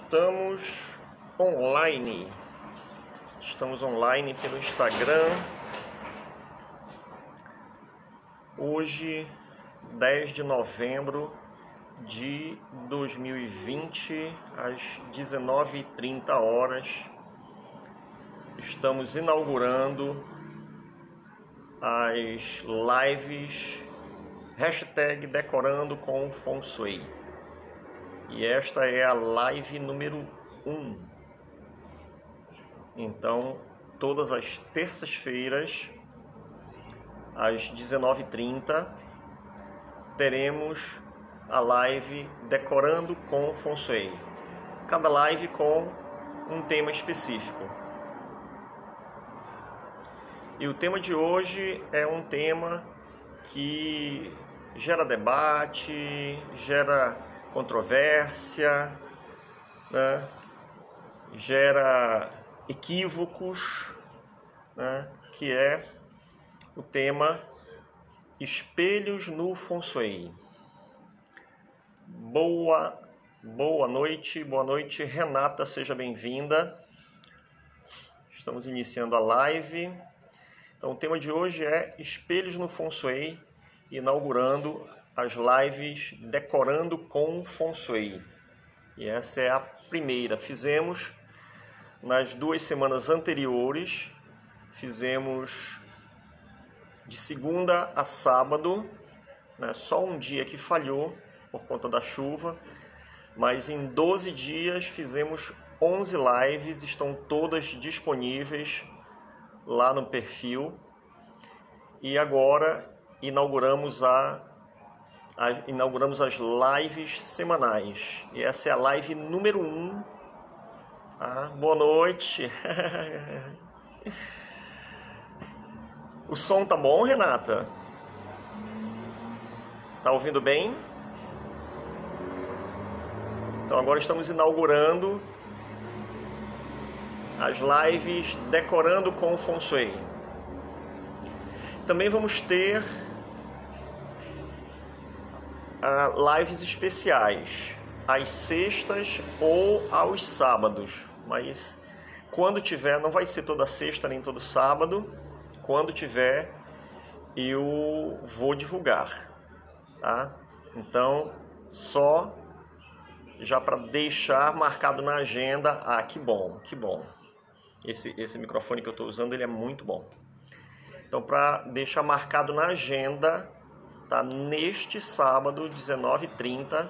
Estamos online. Estamos online pelo Instagram. Hoje, 10 de novembro de 2020, às 19h30, estamos inaugurando as lives hashtag Decorando com Feng Shui. E esta é a live número 1. Então, todas as terças-feiras, às 19h30, teremos a live Decorando com Feng Shui. Cada live com um tema específico. E o tema de hoje é um tema que gera debate, gera controvérsia, né? Gera equívocos, né? Que é o tema espelhos no Feng Shui. Boa noite, Renata, seja bem-vinda. Estamos iniciando a live. Então, o tema de hoje é espelhos no Feng Shui, inaugurando as lives Decorando com Feng Shui. E essa é a primeira. Fizemos nas 2 semanas anteriores, fizemos de segunda a sábado, né? Só um dia que falhou por conta da chuva, mas em 12 dias fizemos 11 lives, estão todas disponíveis lá no perfil. E agora inauguramos as lives semanais. E essa é a live número 1. Boa noite. O som tá bom, Renata? Tá ouvindo bem? Então agora estamos inaugurando as lives Decorando com o Feng Shui. Também vamos ter lives especiais às sextas ou aos sábados, mas quando tiver, não vai ser toda sexta nem todo sábado. Quando tiver, eu vou divulgar, tá? Então, só já para deixar marcado na agenda. Que bom, que bom. Esse microfone que eu estou usando, ele é muito bom. Então, para deixar marcado na agenda, tá? Neste sábado, 19h30,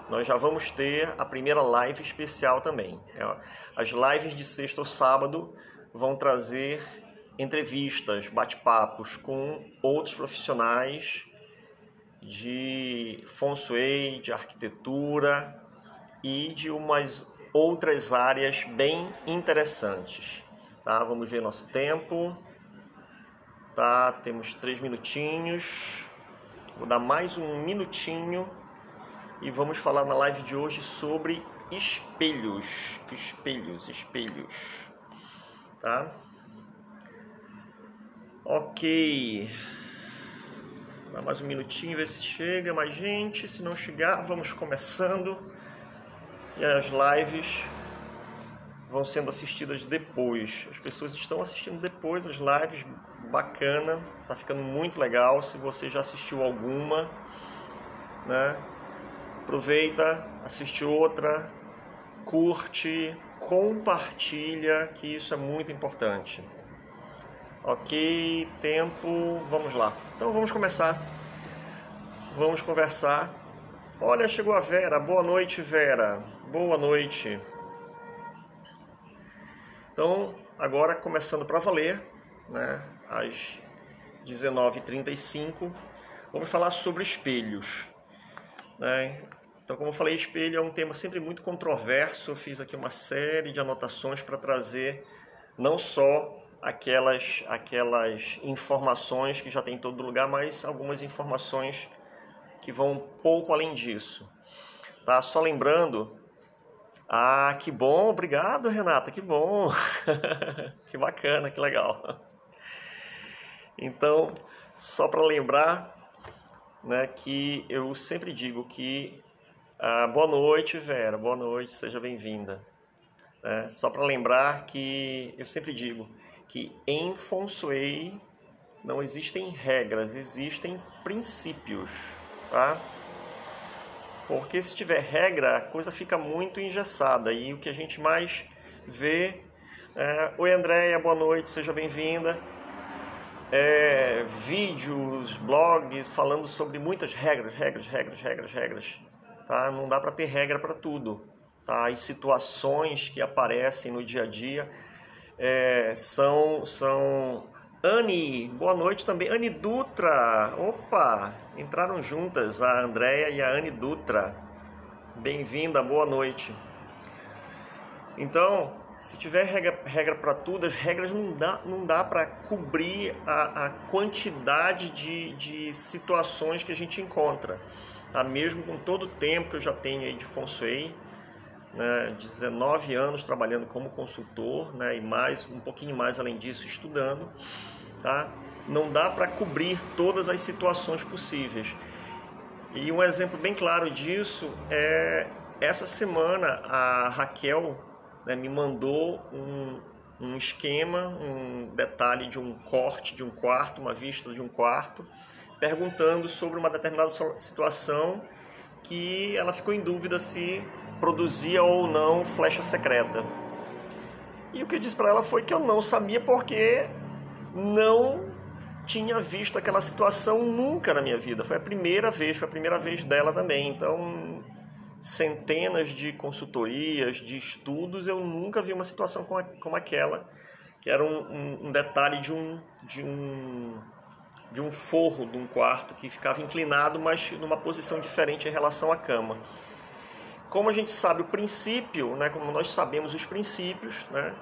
nós já vamos ter a primeira live especial também. As lives de sexta ou sábado vão trazer entrevistas, bate-papos com outros profissionais de Feng Shui, de arquitetura e de umas outras áreas bem interessantes. Tá? Vamos ver nosso tempo. Tá? Temos 3 minutinhos. Vou dar mais um minutinho e vamos falar na live de hoje sobre espelhos. Espelhos. Tá? Ok. Dá mais um minutinho, ver se chega mais gente. Se não chegar, vamos começando. E as lives vão sendo assistidas depois. As pessoas estão assistindo depois as lives. Bacana, tá ficando muito legal. Se você já assistiu alguma, né? Aproveita, assiste outra, curte, compartilha, que isso é muito importante. Ok, tempo, vamos lá. Então vamos começar. Vamos conversar. Olha, chegou a Vera. Boa noite, Vera. Boa noite. Então, agora começando para valer, né? Às 19h35, vamos falar sobre espelhos, né? Então, como eu falei, espelho é um tema sempre muito controverso. Eu fiz aqui uma série de anotações para trazer não só aquelas informações que já tem em todo lugar, mas algumas informações que vão um pouco além disso. Tá? Só lembrando... que bom, obrigado, Renata, que bom. Que bacana, que legal. Então, só para lembrar, né, que eu sempre digo que Boa noite, Vera. Boa noite, seja bem-vinda. Só para lembrar que eu sempre digo que em Feng Shui não existem regras, existem princípios, tá? Porque se tiver regra, a coisa fica muito engessada e o que a gente mais vê... Oi, Andréia, boa noite, seja bem-vinda. Vídeos, blogs falando sobre muitas regras, tá? Não dá para ter regra para tudo, tá? As situações que aparecem no dia a dia são... Anne, boa noite também. Anne Dutra, opa, entraram juntas a Andréia e a Anne Dutra. Bem-vinda, boa noite. Então, se tiver regra para tudo, as regras não dá para cobrir a quantidade de situações que a gente encontra. Tá? Mesmo com todo o tempo que eu já tenho aí de Feng Shui, né, 19 anos trabalhando como consultor, né, e um pouquinho mais além disso estudando, tá? Não dá para cobrir todas as situações possíveis. E um exemplo bem claro disso é essa semana a Raquel, né, me mandou um esquema, um detalhe de um corte de um quarto, uma vista de um quarto, perguntando sobre uma determinada situação que ela ficou em dúvida se produzia ou não flecha secreta. E o que eu disse para ela foi que eu não sabia porque não tinha visto aquela situação nunca na minha vida. Foi a primeira vez dela também. Então, centenas de consultorias, de estudos, eu nunca vi uma situação como aquela, que era um detalhe de um forro de um quarto que ficava inclinado, mas numa posição diferente em relação à cama. Como a gente sabe o princípio, né, como nós sabemos os princípios, né,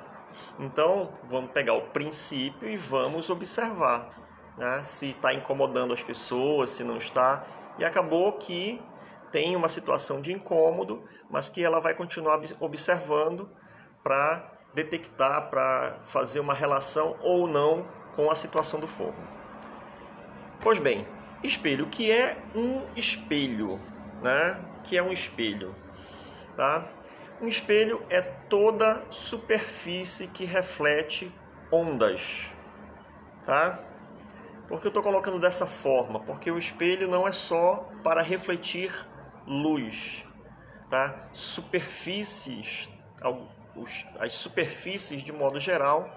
então vamos pegar o princípio e vamos observar, né, se está incomodando as pessoas, se não está. E acabou que tem uma situação de incômodo, mas que ela vai continuar observando para detectar, para fazer uma relação ou não com a situação do fogo. Pois bem, espelho. O que é um espelho? Né? O que é um espelho? Tá? Um espelho é toda superfície que reflete ondas. Tá? Por que eu estou colocando dessa forma? Porque o espelho não é só para refletir luz. Tá? Superfícies, as superfícies de modo geral,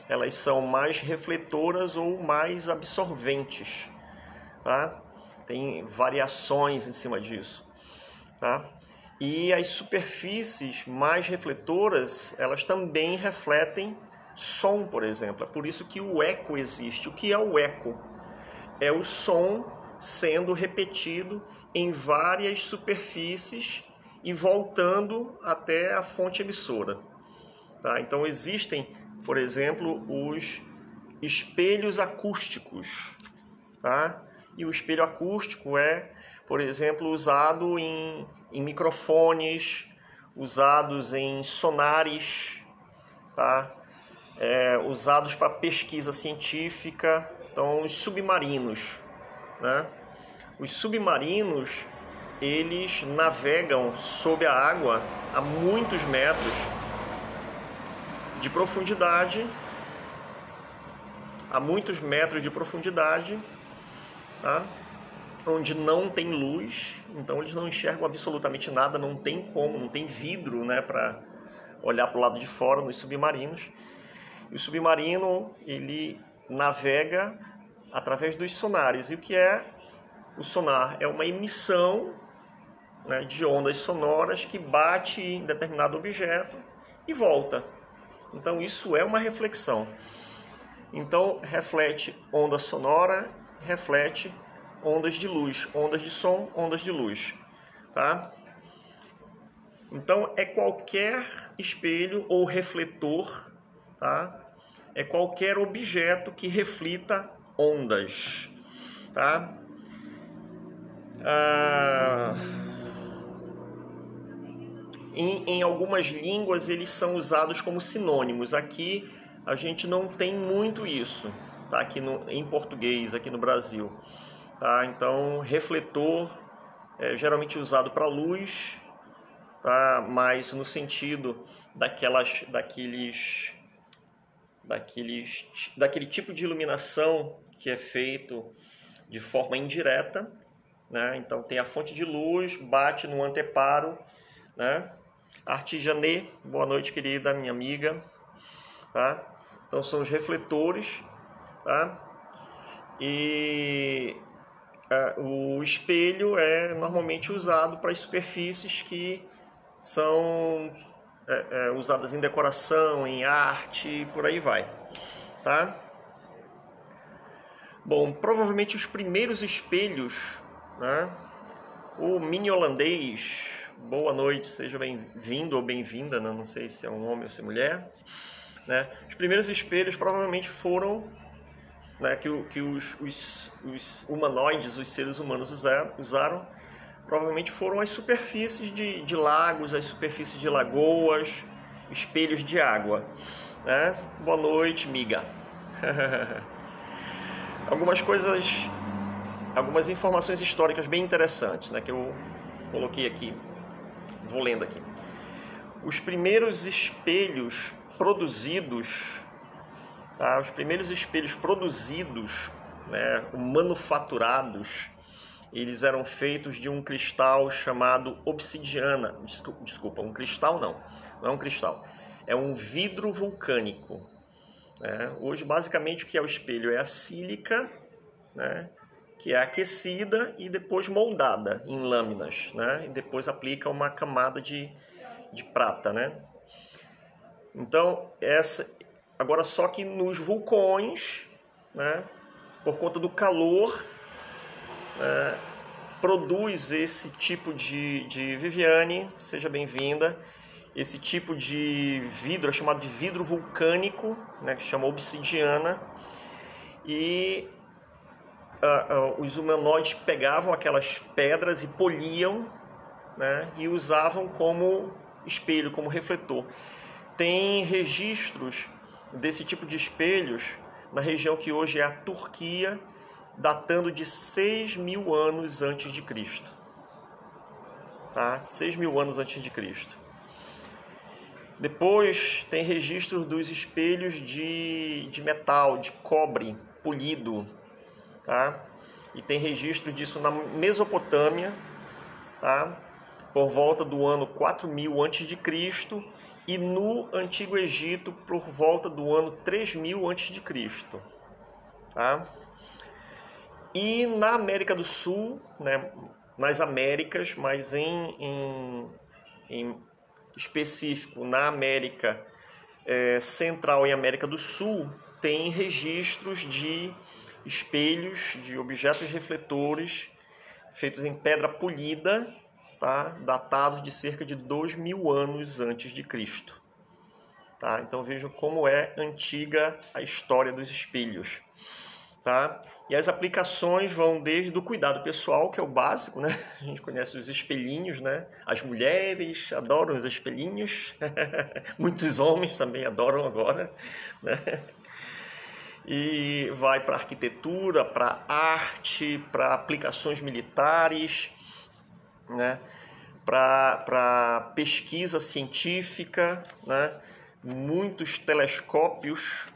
elas são mais refletoras ou mais absorventes. Tá? Tem variações em cima disso. Tá? E as superfícies mais refletoras, elas também refletem som, por exemplo. É por isso que o eco existe. O que é o eco? É o som sendo repetido em várias superfícies e voltando até a fonte emissora. Tá? Então existem, por exemplo, os espelhos acústicos. Tá? E o espelho acústico é, por exemplo, usado em microfones, usados em sonares, tá? Usados para pesquisa científica. Então, os submarinos, né? Os submarinos, eles navegam sob a água a muitos metros de profundidade, tá? Onde não tem luz, então eles não enxergam absolutamente nada, não tem vidro, né, para olhar para o lado de fora nos submarinos. E o submarino, ele navega através dos sonares. E o que é o sonar? É uma emissão, né, de ondas sonoras que bate em determinado objeto e volta. Então isso é uma reflexão. Então reflete onda sonora, reflete ondas de luz, ondas de som, ondas de luz, tá? Então é qualquer espelho ou refletor, tá? É qualquer objeto que reflita ondas, tá? Em algumas línguas eles são usados como sinônimos. Aqui a gente não tem muito isso, tá? Aqui em português, aqui no Brasil. Tá? Então, refletor geralmente usado para luz, tá? Mas no sentido daquele tipo de iluminação que é feito de forma indireta, né? Então tem a fonte de luz, bate no anteparo, né? Artijanê, boa noite, querida, minha amiga, tá? Então são os refletores, tá? E o espelho é normalmente usado para as superfícies que são usadas em decoração, em arte, por aí vai, tá? Bom, provavelmente os primeiros espelhos, né? O mini holandês, boa noite, seja bem-vindo ou bem-vinda, né? Não sei se é um homem ou se é mulher, né? Os primeiros espelhos provavelmente foram, né, que os humanoides, os seres humanos usaram, provavelmente foram as superfícies de lagos, as superfícies de lagoas, espelhos de água, né? Boa noite, miga. Algumas informações históricas bem interessantes, né, que eu coloquei aqui, vou lendo aqui. Os primeiros espelhos produzidos, tá? Os primeiros espelhos produzidos, né, manufaturados, eles eram feitos de um cristal chamado obsidiana. Desculpa, um cristal não é um cristal, é um vidro vulcânico. Hoje, basicamente, o que é o espelho é a sílica, né, que é aquecida e depois moldada em lâminas, né, e depois aplica uma camada de prata, né? Então, agora só que nos vulcões, né, por conta do calor, produz esse tipo de Viviane, seja bem-vinda, esse tipo de vidro é chamado de vidro vulcânico, né, que chama obsidiana, e os humanoides pegavam aquelas pedras e poliam, né, e usavam como espelho, como refletor. Tem registros desse tipo de espelhos na região que hoje é a Turquia, datando de 6.000 anos antes de Cristo. Tá? 6.000 anos antes de Cristo. Depois tem registro dos espelhos de metal, de cobre polido, tá? E tem registro disso na Mesopotâmia, tá? Por volta do ano 4.000 a.C. e no Antigo Egito por volta do ano 3.000 a.C. Tá? E na América do Sul, né, nas Américas, mas em específico na América Central e América do Sul, tem registros de espelhos, de objetos refletores feitos em pedra polida, tá? Datados de cerca de 2.000 anos antes de Cristo. Tá? Então vejam como é antiga a história dos espelhos. Tá? E as aplicações vão desde o cuidado pessoal, que é o básico, né? A gente conhece os espelhinhos, né? As mulheres adoram os espelhinhos, muitos homens também adoram agora, né? E vai para arquitetura, para arte, para aplicações militares, né? Para pesquisa científica, né? Muitos telescópios.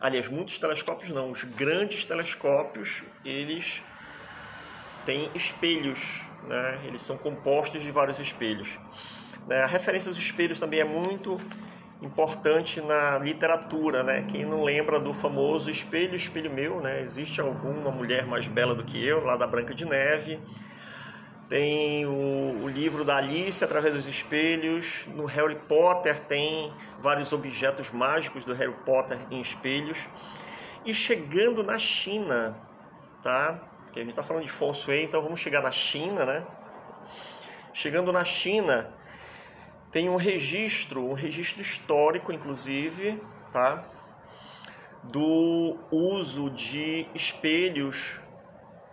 Aliás, muitos telescópios não, os grandes telescópios, eles têm espelhos, né? Eles são compostos de vários espelhos. A referência aos espelhos também é muito importante na literatura, né? Quem não lembra do famoso Espelho, Espelho Meu, né? Existe alguma mulher mais bela do que eu, lá da Branca de Neve. Tem o livro da Alice através dos espelhos. No Harry Potter tem vários objetos mágicos do Harry Potter em espelhos. E chegando na China, tá? Porque a gente está falando de Feng Shui, então vamos chegar na China, né? Chegando na China, tem um registro histórico, inclusive, tá? Do uso de espelhos,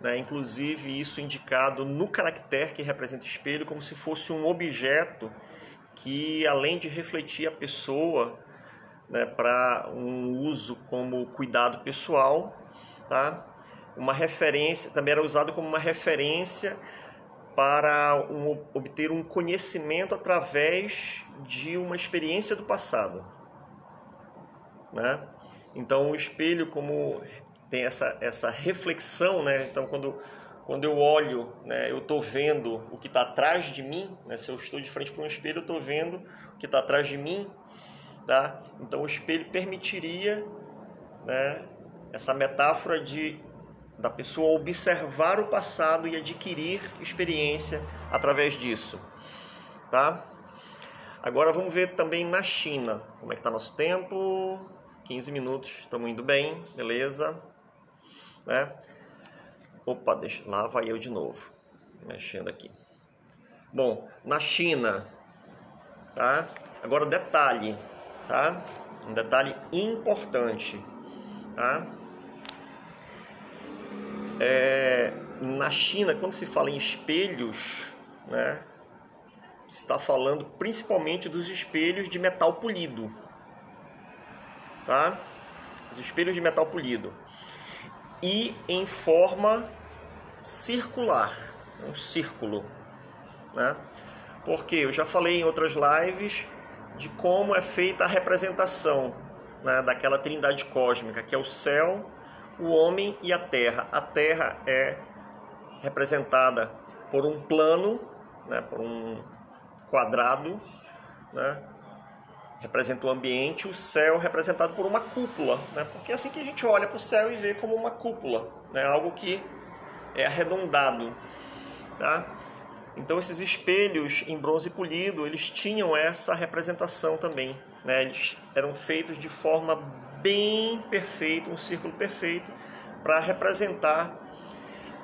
né? Inclusive isso indicado no caractere que representa espelho, como se fosse um objeto que, além de refletir a pessoa, né, para um uso como cuidado pessoal, tá? uma referência, também era usado como uma referência para obter um conhecimento através de uma experiência do passado, né? Então o espelho, como tem essa reflexão, né? Então quando eu olho, né, eu estou vendo o que está atrás de mim, né? Se eu estou de frente para um espelho, eu estou vendo o que está atrás de mim, tá? Então o espelho permitiria, né, essa metáfora da pessoa observar o passado e adquirir experiência através disso, tá? Agora vamos ver também na China. Como é que está nosso tempo? 15 minutos, estamos indo bem, beleza? Né? Opa, lá vai eu de novo, mexendo aqui. Bom, na China, tá? Agora detalhe, tá? Um detalhe importante, tá? Na China, quando se fala em espelhos, né, se está falando principalmente dos espelhos de metal polido, tá? Os espelhos de metal polido e em forma circular, um círculo, né? Porque eu já falei em outras lives de como é feita a representação, né, daquela trindade cósmica, que é o céu, o homem e a terra. A terra é representada por um plano, né, por um quadrado, né, representa o ambiente, o céu representado por uma cúpula, né, porque é assim que a gente olha para o céu e vê como uma cúpula, né, algo que é arredondado, tá? Então esses espelhos em bronze polido, eles tinham essa representação também, né? Eles eram feitos de forma bem perfeita, um círculo perfeito, para representar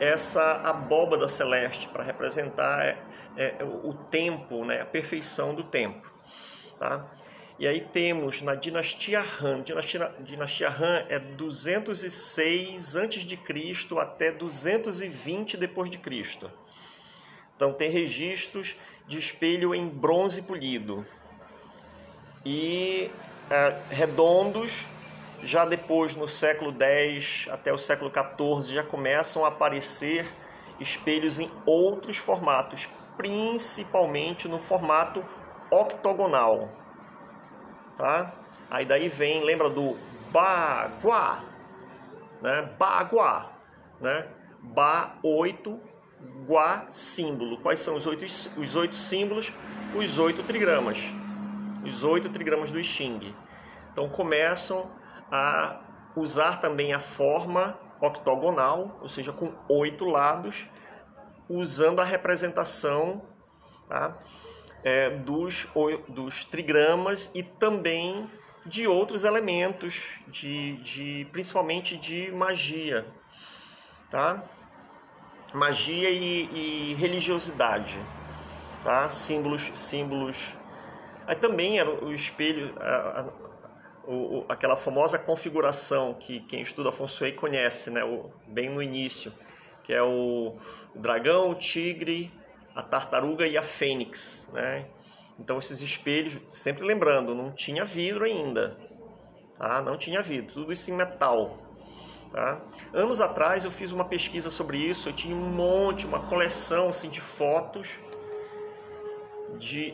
essa abóbada celeste, para representar o tempo, né? A perfeição do tempo, tá? E aí temos na dinastia Han, dinastia Han é 206 a.C. até 220 depois de Cristo. Então tem registros de espelho em bronze polido e redondos. Já depois, no século X até o século XIV, já começam a aparecer espelhos em outros formatos, principalmente no formato octogonal, tá? Aí daí vem, lembra do Bagua, né? Bagua, né? Ba 8, Gua símbolo. Quais são os 8 símbolos? Os 8 trigramas. Os 8 trigramas do I Ching. Então começam a usar também a forma octogonal, ou seja, com 8 lados, usando a representação, tá, dos trigramas e também de outros elementos, principalmente de magia, tá? Magia e religiosidade, tá? Símbolos. Aí também era o espelho, aquela famosa configuração que quem estuda Feng Shui conhece, né? Bem no início, que é o dragão, o tigre, a tartaruga e a fênix, né? Então esses espelhos, sempre lembrando, não tinha vidro ainda, tá? Não tinha vidro, tudo isso em metal. Tá? Anos atrás eu fiz uma pesquisa sobre isso, eu tinha uma coleção assim, de fotos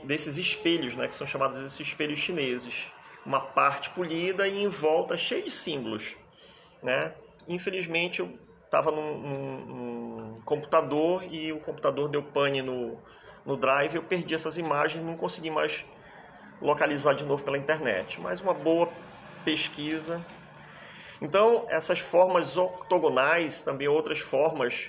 desses espelhos, né, que são chamados esses espelhos chineses. Uma parte polida e em volta cheia de símbolos, né? Infelizmente eu estava num computador e o computador deu pane no drive, eu perdi essas imagens, não consegui mais localizar de novo pela internet. Mas uma boa pesquisa. Então, essas formas octogonais, também outras formas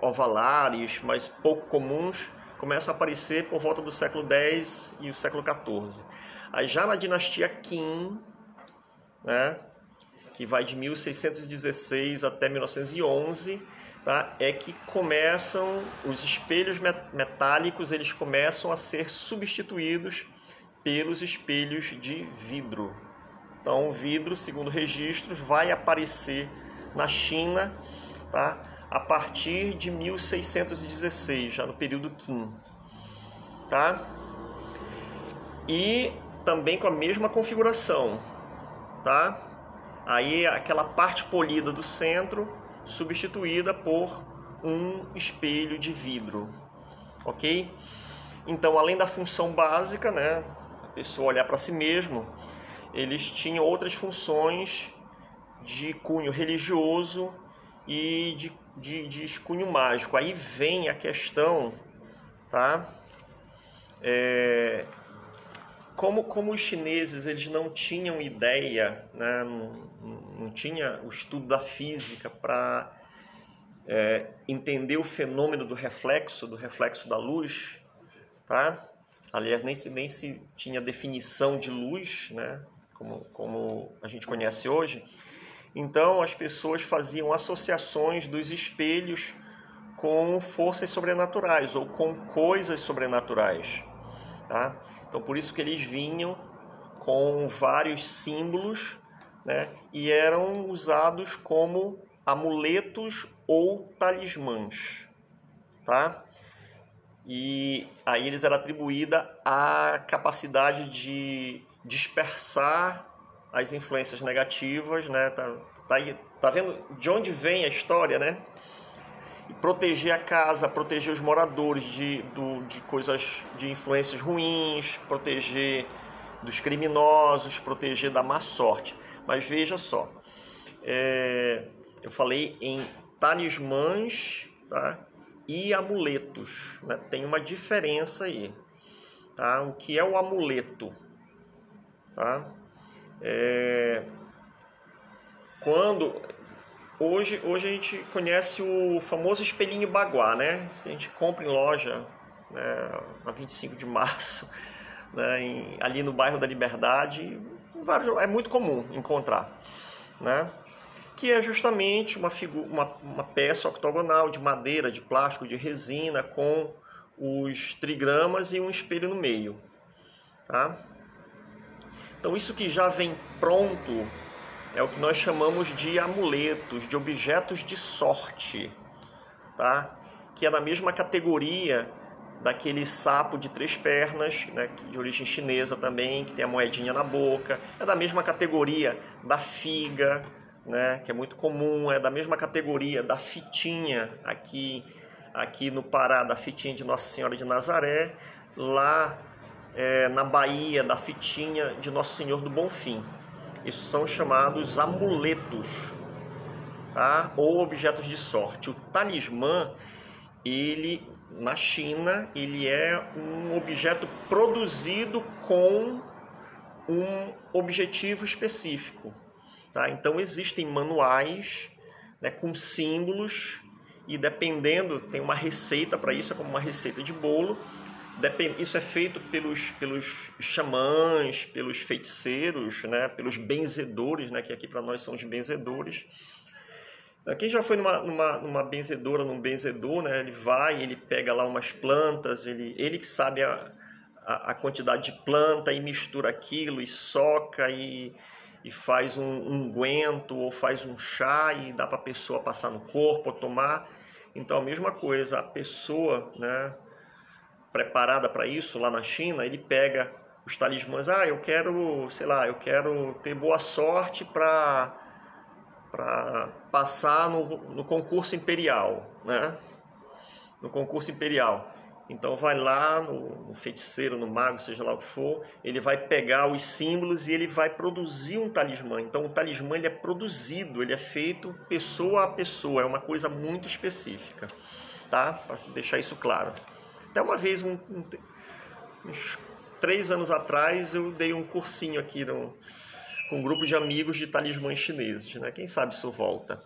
ovalares, mas pouco comuns, começam a aparecer por volta do século X e o século XIV. Aí já na dinastia Qin, né, que vai de 1616 até 1911, tá, é que começam os espelhos metálicos, eles começam a ser substituídos pelos espelhos de vidro. Então, o vidro, segundo registros, vai aparecer na China, tá, a partir de 1616, já no período Qin, tá? E também com a mesma configuração, tá? Aí aquela parte polida do centro substituída por um espelho de vidro, ok? Então, além da função básica, né, a pessoa olhar para si mesmo, eles tinham outras funções de cunho religioso e de cunho mágico. Aí vem a questão, tá? Como os chineses eles não tinham ideia, né, não tinha o estudo da física para entender o fenômeno do reflexo da luz, tá? Aliás, nem se tinha definição de luz, né, como a gente conhece hoje. Então as pessoas faziam associações dos espelhos com forças sobrenaturais ou com coisas sobrenaturais, tá? Então por isso que eles vinham com vários símbolos, né, e eram usados como amuletos ou talismãs, tá? E aí eles eram atribuída a capacidade de dispersar as influências negativas, né? Tá vendo de onde vem a história, né? E proteger a casa, proteger os moradores de coisas, de influências ruins, proteger dos criminosos, proteger da má sorte. Mas veja só, eu falei em talismãs, tá? E amuletos, né? Tem uma diferença aí, tá? O que é o amuleto, tá? Hoje a gente conhece o famoso espelhinho Baguá, né? Que a gente compra em loja, né, na 25 de março, né, ali no bairro da Liberdade, é muito comum encontrar, né? Que é justamente uma peça octogonal de madeira, de plástico, de resina, com os trigramas e um espelho no meio, tá? Então isso que já vem pronto é o que nós chamamos de amuletos, de objetos de sorte, tá? Que é na mesma categoria daquele sapo de 3 pernas, né, de origem chinesa também, que tem a moedinha na boca. É da mesma categoria da figa, né, que é muito comum. É da mesma categoria da fitinha aqui no Pará, da fitinha de Nossa Senhora de Nazaré. Lá na Bahia, da fitinha de Nosso Senhor do Bonfim. Isso são chamados amuletos, tá? Ou objetos de sorte. O talismã, ele na China, ele é um objeto produzido com um objetivo específico, tá? Então existem manuais, né, com símbolos, e dependendo, tem uma receita para isso, é como uma receita de bolo. Isso é feito pelos xamãs, pelos feiticeiros, né, pelos benzedores, né, que aqui para nós são os benzedores. Quem já foi numa benzedora, num benzedor, né, ele pega lá umas plantas, ele que sabe a quantidade de planta e mistura aquilo e soca e faz um unguento ou faz um chá e dá para a pessoa passar no corpo ou tomar. Então a mesma coisa, a pessoa, né, preparada para isso lá na China, ele pega os talismãs. Eu quero ter boa sorte para passar no concurso imperial, né? No concurso imperial. Então vai lá no feiticeiro, no mago, seja lá o que for, ele vai pegar os símbolos e ele vai produzir um talismã. Então o talismã ele é produzido, ele é feito pessoa a pessoa, é uma coisa muito específica, tá? Para deixar isso claro. Até uma vez, uns 3 anos atrás, eu dei um cursinho aqui com um grupo de amigos de talismãs chineses, né? Quem sabe isso volta.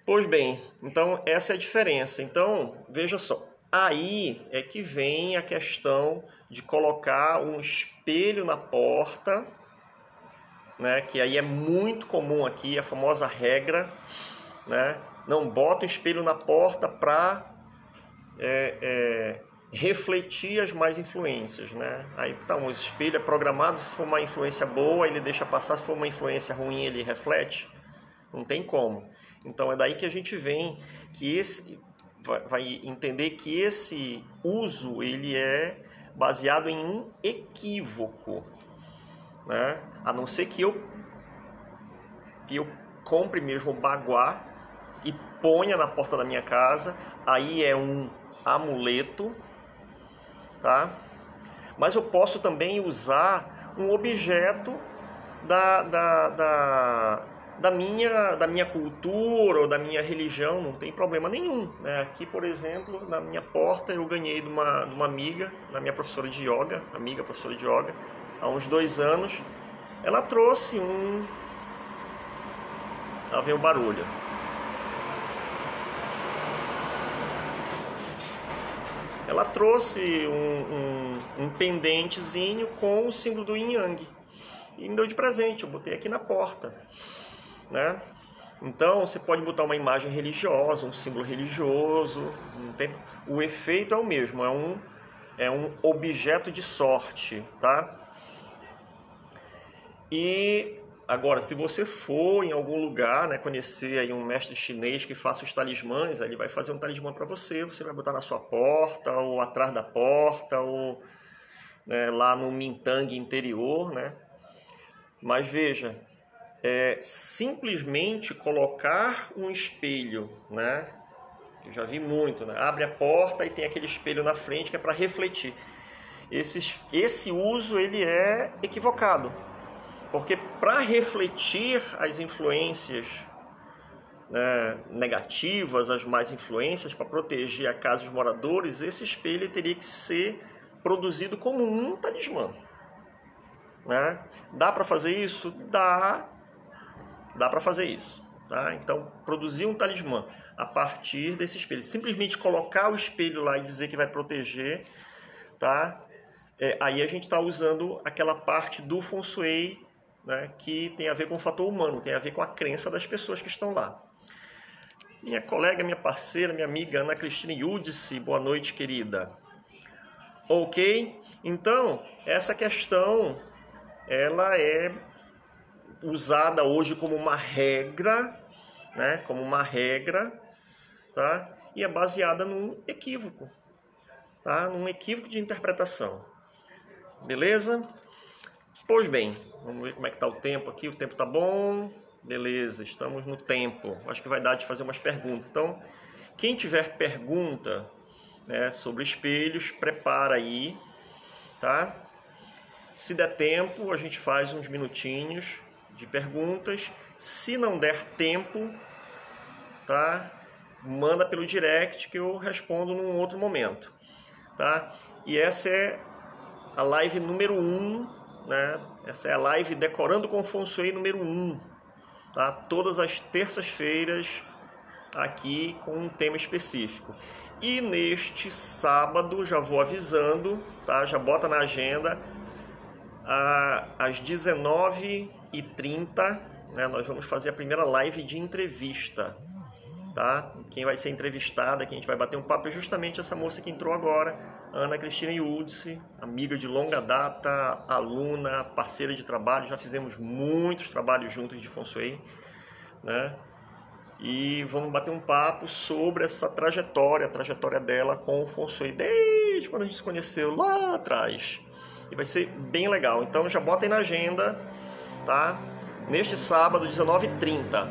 Pois bem, então essa é a diferença. Então, veja só, aí é que vem a questão de colocar um espelho na porta, né? Que aí é muito comum aqui, a famosa regra, né? Não bota o espelho na porta para refletir as más influências, né? Aí então, o espelho é programado, se for uma influência boa, ele deixa passar, se for uma influência ruim, ele reflete. Não tem como. Então é daí que a gente vem que vai entender que esse uso ele é baseado em um equívoco, né? A não ser que eu que eu compre mesmo o baguá e ponha na porta da minha casa. Aí é um amuleto, tá? Mas eu posso também usar um objeto da minha cultura ou da minha religião, não tem problema nenhum, né? Aqui, por exemplo, na minha porta eu ganhei de uma amiga, da minha professora de yoga, amiga professora de yoga, há uns 2 anos. Ela trouxe Lá vem o barulho. Ela trouxe um pendentezinho com o símbolo do Yin Yang e me deu de presente. Eu botei aqui na porta, né? Então você pode botar uma imagem religiosa, um símbolo religioso, o efeito é o mesmo, é um objeto de sorte, tá? E agora, se você for em algum lugar, né, conhecer aí um mestre chinês que faça os talismãs, aí ele vai fazer um talismã para você vai botar na sua porta, ou atrás da porta, ou né, lá no Mintang interior, né? Mas veja, simplesmente colocar um espelho, né? Eu já vi muito, né? Abre a porta e tem aquele espelho na frente que é para refletir. Esse uso ele é equivocado. Porque para refletir as influências, né, negativas, as más influências, para proteger a casa dos moradores, esse espelho teria que ser produzido como um talismã. Né? Dá para fazer isso? Dá para fazer isso. Tá? Então, produzir um talismã a partir desse espelho. Simplesmente colocar o espelho lá e dizer que vai proteger, tá? Aí a gente está usando aquela parte do Feng Shui, né, que tem a ver com o fator humano, tem a ver com a crença das pessoas que estão lá. Minha colega, minha parceira, minha amiga Ana Cristina Yudice, boa noite, querida. Ok? Então, essa questão, ela é usada hoje como uma regra, né, como uma regra, tá? E é baseada num equívoco, tá? Num equívoco de interpretação. Beleza? Pois bem, vamos ver como é que está o tempo aqui. O tempo está bom? Beleza, estamos no tempo. Acho que vai dar de fazer umas perguntas. Então, quem tiver pergunta, né, sobre espelhos, prepara aí, tá? Se der tempo, a gente faz uns minutinhos de perguntas. Se não der tempo, tá? Manda pelo direct que eu respondo num outro momento, tá? E essa é a live número 1, né? Essa é a live Decorando com Feng Shui número 1, tá? Todas as terças-feiras aqui com um tema específico. E neste sábado, já vou avisando, tá? Já bota na agenda, às 19h30, né? Nós vamos fazer a primeira live de entrevista, tá? Quem vai ser entrevistada, quem a gente vai bater um papo é justamente essa moça que entrou agora, Ana Cristina Yudice, amiga de longa data, aluna, parceira de trabalho, já fizemos muitos trabalhos juntos de Feng Shui, né? E vamos bater um papo sobre essa trajetória, a trajetória dela com o Feng Shui, desde quando a gente se conheceu lá atrás. E vai ser bem legal, então já bota aí na agenda, tá? Neste sábado, 19h30,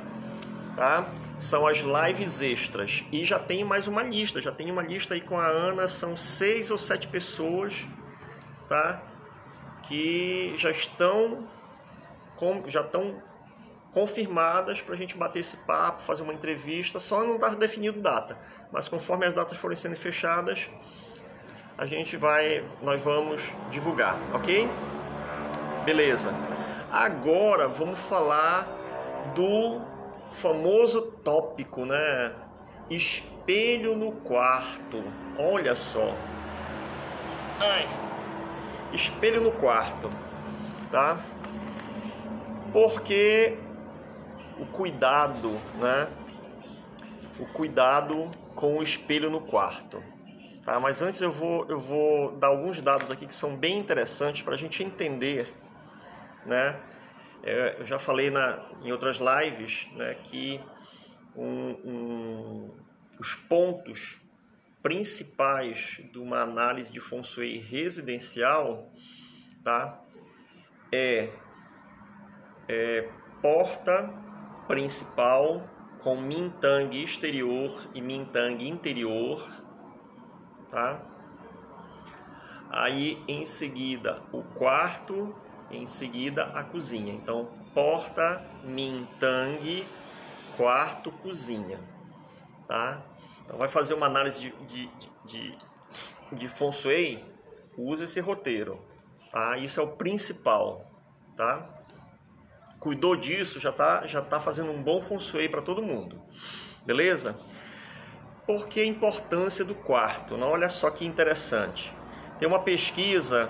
tá? São as lives extras. E já tem mais uma lista. Já tem uma lista aí com a Ana. São 6 ou 7 pessoas, tá? Que já estão confirmadas para a gente bater esse papo, fazer uma entrevista. Só não está definido data. Mas conforme as datas forem sendo fechadas, nós vamos divulgar, ok? Beleza. Agora vamos falar do famoso tópico, né? Espelho no quarto. Olha só. Ai. Espelho no quarto, tá? Porque o cuidado, né? O cuidado com o espelho no quarto, tá? Mas antes eu vou dar alguns dados aqui que são bem interessantes para a gente entender, né? Eu já falei em outras lives, né, que os pontos principais de uma análise de Feng Shui residencial, tá, porta, principal com Min Tang exterior e Min Tang interior, tá? Aí em seguida o quarto, em seguida a cozinha. Então porta, Min Tang, quarto, cozinha, tá? Então vai fazer uma análise de Feng Shui, usa esse roteiro, tá? Isso é o principal, tá? Cuidou disso, já tá fazendo um bom Feng Shui para todo mundo, beleza? Por que a importância do quarto? Olha só que interessante. Tem uma pesquisa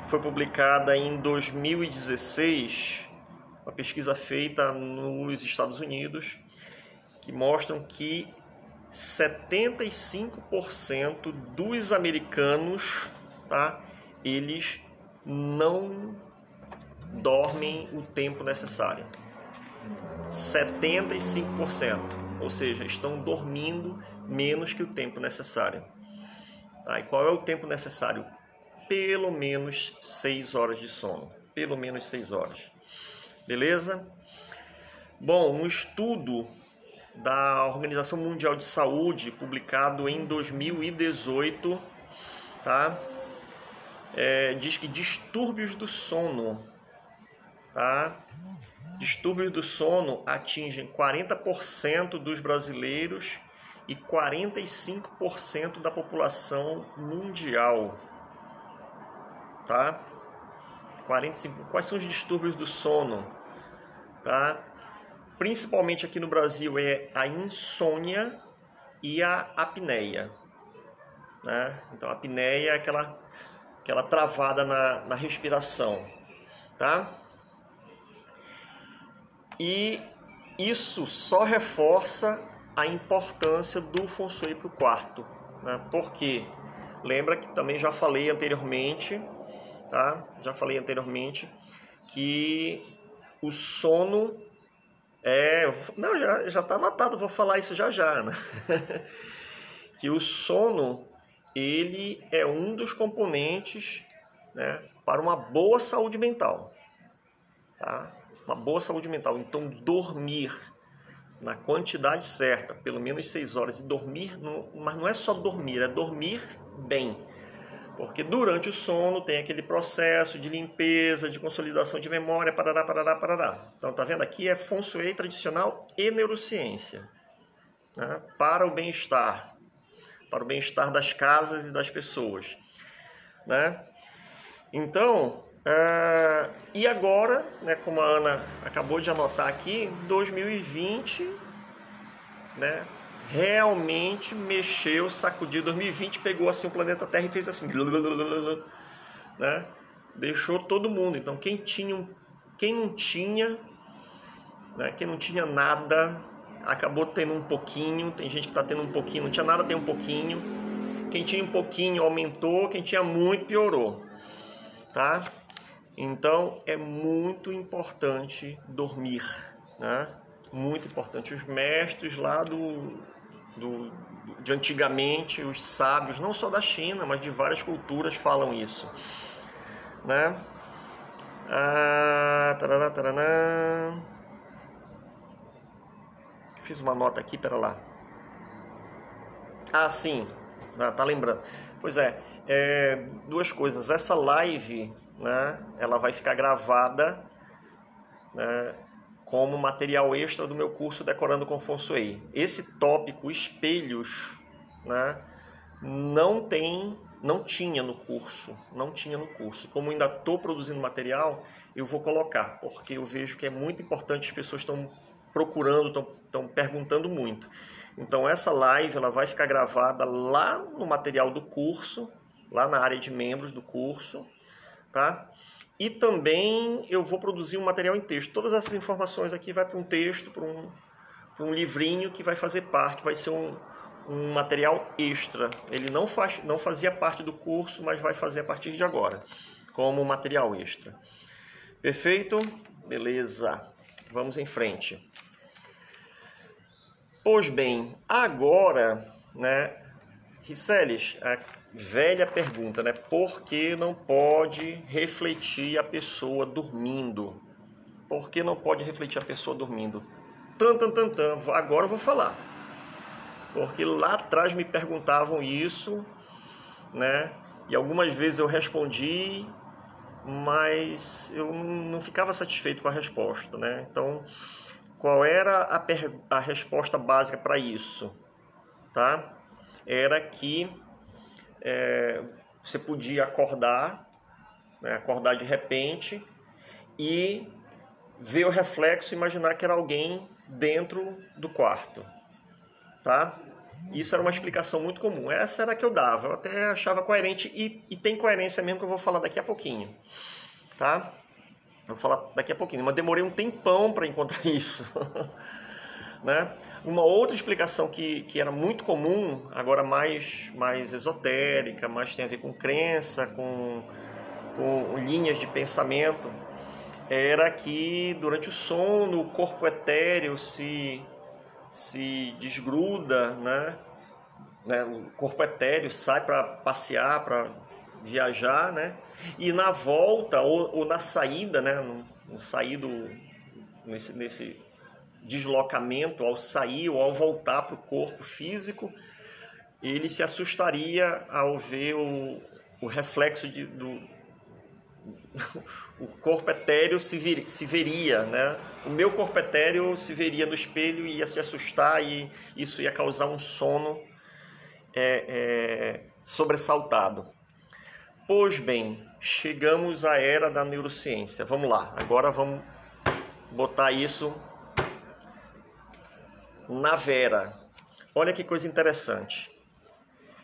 que foi publicada em 2016, uma pesquisa feita nos Estados Unidos, que mostram que 75% dos americanos, tá, eles não dormem o tempo necessário. 75%, ou seja, estão dormindo menos que o tempo necessário. Tá? E qual é o tempo necessário? Pelo menos 6 horas de sono. Pelo menos 6 horas. Beleza? Bom, um estudo da Organização Mundial de Saúde, publicado em 2018, tá? Diz que distúrbios do sono, tá? Distúrbios do sono atingem 40% dos brasileiros e 45% da população mundial, tá? 45. Quais são os distúrbios do sono, tá? Principalmente aqui no Brasil é a insônia e a apneia, né? Então a apneia é aquela travada na respiração, tá? E isso só reforça a importância do Feng Shui para o quarto, né? Porque lembra que também já falei anteriormente, tá? Já falei anteriormente que o sono não, já está anotado, vou falar isso já, né? Que o sono, ele é um dos componentes, né, para uma boa saúde mental, tá? Uma boa saúde mental. Então, dormir na quantidade certa, pelo menos 6 horas, e dormir, mas não é só dormir, é dormir bem. Porque durante o sono tem aquele processo de limpeza, de consolidação de memória, parará. Então, tá vendo? Aqui é Feng Shui tradicional e neurociência, né? Para o bem-estar das casas e das pessoas, né? Então, e agora, né, como a Ana acabou de anotar aqui, 2020, né? Realmente mexeu, sacudiu. 2020 pegou assim o planeta Terra e fez assim, né? Deixou todo mundo. Então quem não tinha, né? Quem não tinha nada, acabou tendo um pouquinho. Tem gente que está tendo um pouquinho, não tinha nada, tem um pouquinho. Quem tinha um pouquinho aumentou, quem tinha muito piorou, tá? Então é muito importante dormir, né? Muito importante. Os mestres lá de antigamente, os sábios, não só da China, mas de várias culturas falam isso, né? Fiz uma nota aqui, pera lá. Sim, tá lembrando. Pois duas coisas. Essa live, né, ela vai ficar gravada, né, como material extra do meu curso Decorando com Feng Shui. Esse tópico, espelhos, né, não tinha no curso. Como ainda estou produzindo material, eu vou colocar, porque eu vejo que é muito importante, as pessoas estão procurando, estão perguntando muito. Então essa live ela vai ficar gravada lá no material do curso, lá na área de membros do curso, tá? E também eu vou produzir um material em texto. Todas essas informações aqui vai para um texto, para um livrinho que vai fazer parte, vai ser um material extra. Ele não fazia parte do curso, mas vai fazer a partir de agora, como material extra. Perfeito? Beleza. Vamos em frente. Pois bem, agora, né, Riceles, a velha pergunta, né? Por que não pode refletir a pessoa dormindo? Por que não pode refletir a pessoa dormindo? agora eu vou falar. Porque lá atrás me perguntavam isso, né? E algumas vezes eu respondi, mas eu não ficava satisfeito com a resposta, né? Então, qual era a resposta básica para isso? Tá? Era que você podia acordar, né? Acordar de repente e ver o reflexo e imaginar que era alguém dentro do quarto. Tá? Isso era uma explicação muito comum. Essa era a que eu dava. Eu até achava coerente e tem coerência mesmo, que eu vou falar daqui a pouquinho. Tá? Eu vou falar daqui a pouquinho, mas demorei um tempão para encontrar isso. Né? Uma outra explicação que era muito comum, agora mais esotérica, mais tem a ver com crença, com linhas de pensamento, era que durante o sono o corpo etéreo se desgruda, né? O corpo etéreo sai para passear, para viajar, né? E na volta ou na saída, né? No sair nesse deslocamento, ao sair ou ao voltar para o corpo físico, ele se assustaria ao ver o reflexo o corpo etéreo se veria, né? O meu corpo etéreo se veria no espelho e ia se assustar, e isso ia causar um sono sobressaltado. Pois bem, chegamos à era da neurociência. Vamos lá, agora vamos botar isso na vera. Olha que coisa interessante.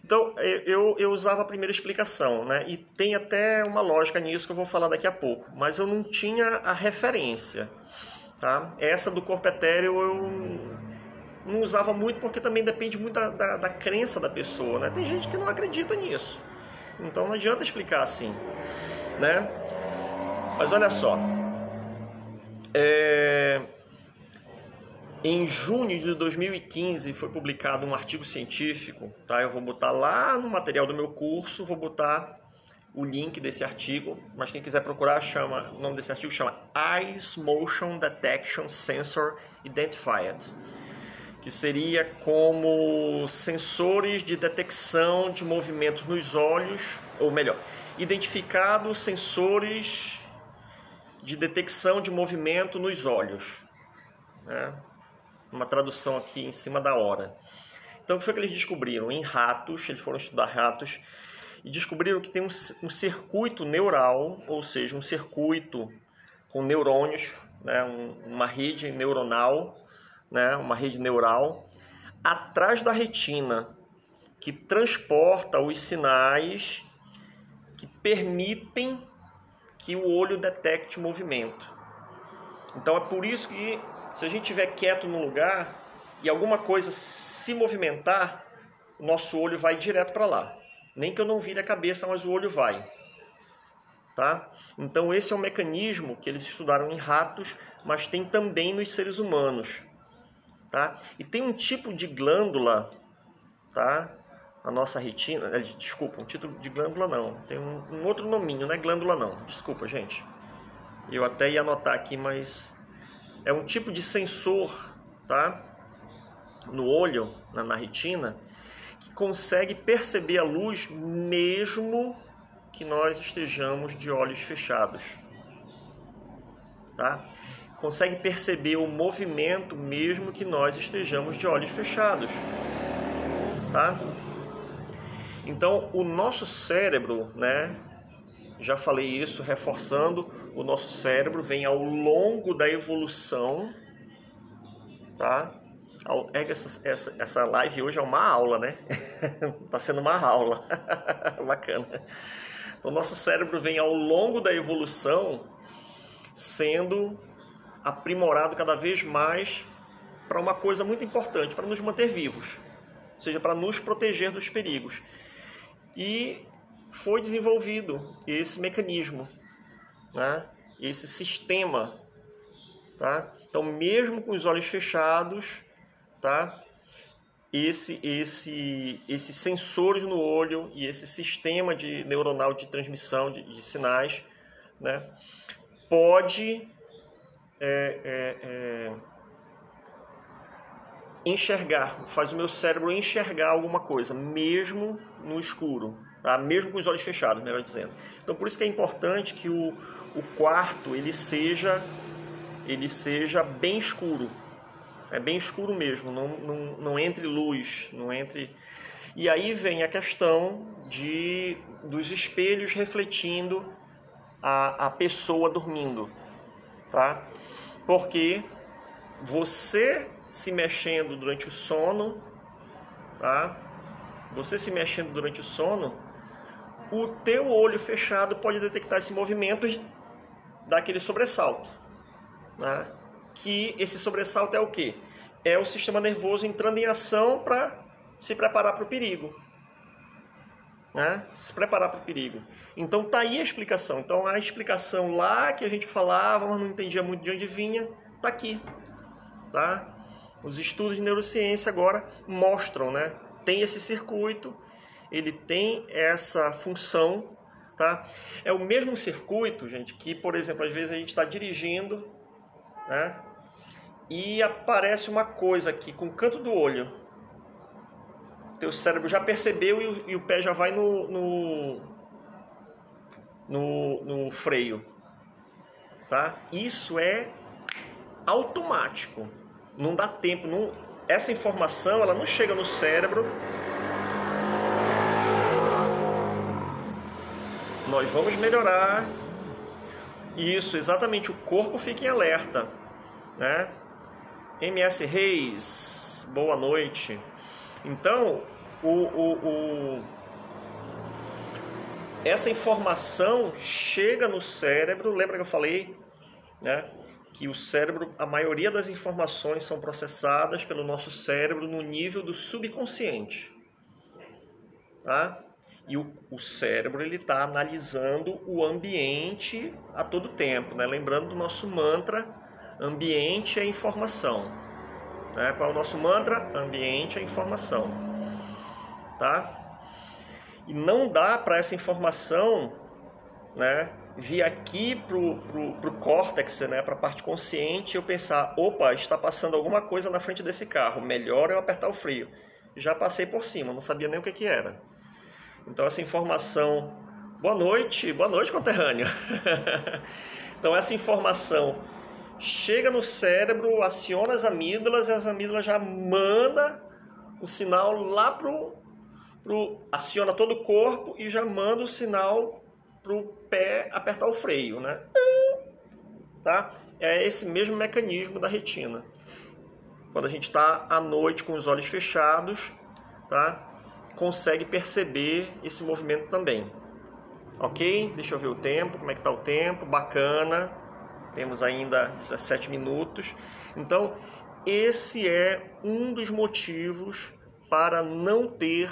Então, eu usava a primeira explicação, né? E tem até uma lógica nisso que eu vou falar daqui a pouco, mas eu não tinha a referência, tá? Essa do corpo etéreo eu não usava muito, porque também depende muito da crença da pessoa, né? Tem gente que não acredita nisso, então não adianta explicar assim, né? Mas olha só, em junho de 2015 foi publicado um artigo científico, tá? Eu vou botar lá no material do meu curso, vou botar o link desse artigo, mas quem quiser procurar, o nome desse artigo chama Eyes Motion Detection Sensor Identified, que seria como sensores de detecção de movimentos nos olhos, ou melhor, identificados sensores de detecção de movimento nos olhos, né? Uma tradução aqui em cima da hora. Então, o que foi que eles descobriram? Em ratos, eles foram estudar ratos e descobriram que tem um circuito neural, ou seja, um circuito com neurônios, né? Uma rede neuronal, né? Uma rede neural atrás da retina, que transporta os sinais que permitem que o olho detecte movimento. Então, é por isso que se a gente estiver quieto no lugar e alguma coisa se movimentar, o nosso olho vai direto para lá. Nem que eu não vire a cabeça, mas o olho vai. Tá? Então esse é um mecanismo que eles estudaram em ratos, mas tem também nos seres humanos. Tá? E tem um tipo de glândula, tá? A nossa retina, desculpa, um tipo de glândula não, tem um outro nominho, não é glândula não, desculpa gente. Eu até ia anotar aqui, mas é um tipo de sensor, tá? No olho, na retina, que consegue perceber a luz mesmo que nós estejamos de olhos fechados, tá? Consegue perceber o movimento mesmo que nós estejamos de olhos fechados, tá? Então, o nosso cérebro, né? Já falei isso, reforçando, o nosso cérebro vem ao longo da evolução, tá? Essa live hoje é uma aula, né? Tá sendo uma aula. Bacana. Então, nosso cérebro vem ao longo da evolução sendo aprimorado cada vez mais para uma coisa muito importante, para nos manter vivos, ou seja, para nos proteger dos perigos. E foi desenvolvido esse mecanismo, né? Esse sistema, tá? Então, mesmo com os olhos fechados, tá? Esses sensores no olho e esse sistema neuronal de transmissão de sinais, né? Pode enxergar, faz o meu cérebro enxergar alguma coisa, mesmo no escuro, tá? Mesmo com os olhos fechados, melhor dizendo. Então, por isso que é importante que o quarto ele seja bem escuro. É bem escuro mesmo, não entre luz, não entre... E aí vem a questão dos espelhos refletindo a pessoa dormindo, tá? Porque você se mexendo durante o sono, tá? Você se mexendo durante o sono, o teu olho fechado pode detectar esse movimento e dar aquele sobressalto, né? Que esse sobressalto é o quê? É o sistema nervoso entrando em ação para se preparar para o perigo, né? Se preparar para o perigo. Então tá aí a explicação. Então a explicação lá que a gente falava, mas não entendia muito de onde vinha, tá aqui, tá? Os estudos de neurociência agora mostram, né? Tem esse circuito, ele tem essa função, tá? É o mesmo circuito, gente, que, por exemplo, às vezes a gente está dirigindo, né? E aparece uma coisa aqui com o canto do olho. Teu cérebro já percebeu e o pé já vai no freio, tá? Isso é automático. Não dá tempo, essa informação ela não chega no cérebro. Nós vamos melhorar. Isso, exatamente, o corpo fica em alerta, né? MS Reis, boa noite. Então, essa informação chega no cérebro. Lembra que eu falei, né, que o cérebro, a maioria das informações são processadas pelo nosso cérebro no nível do subconsciente, tá? E o cérebro ele está analisando o ambiente a todo tempo, né? Lembrando do nosso mantra, ambiente é informação, né? Qual é o nosso mantra? Ambiente é informação, tá? E não dá para essa informação, né, vir aqui pro córtex, né, para a parte consciente, eu pensar, opa, está passando alguma coisa na frente desse carro, melhor eu apertar o freio. Já passei por cima, não sabia nem o que era. Então essa informação... Boa noite conterrâneo. Então essa informação chega no cérebro, aciona as amígdalas, e as amígdalas já manda o sinal lá aciona todo o corpo e já manda o sinal pro pé apertar o freio, né? Tá? É esse mesmo mecanismo da retina. Quando a gente está à noite com os olhos fechados, tá? Consegue perceber esse movimento também. Ok? Deixa eu ver o tempo, como é que está o tempo, bacana. Temos ainda 17 minutos. Então, esse é um dos motivos para não ter,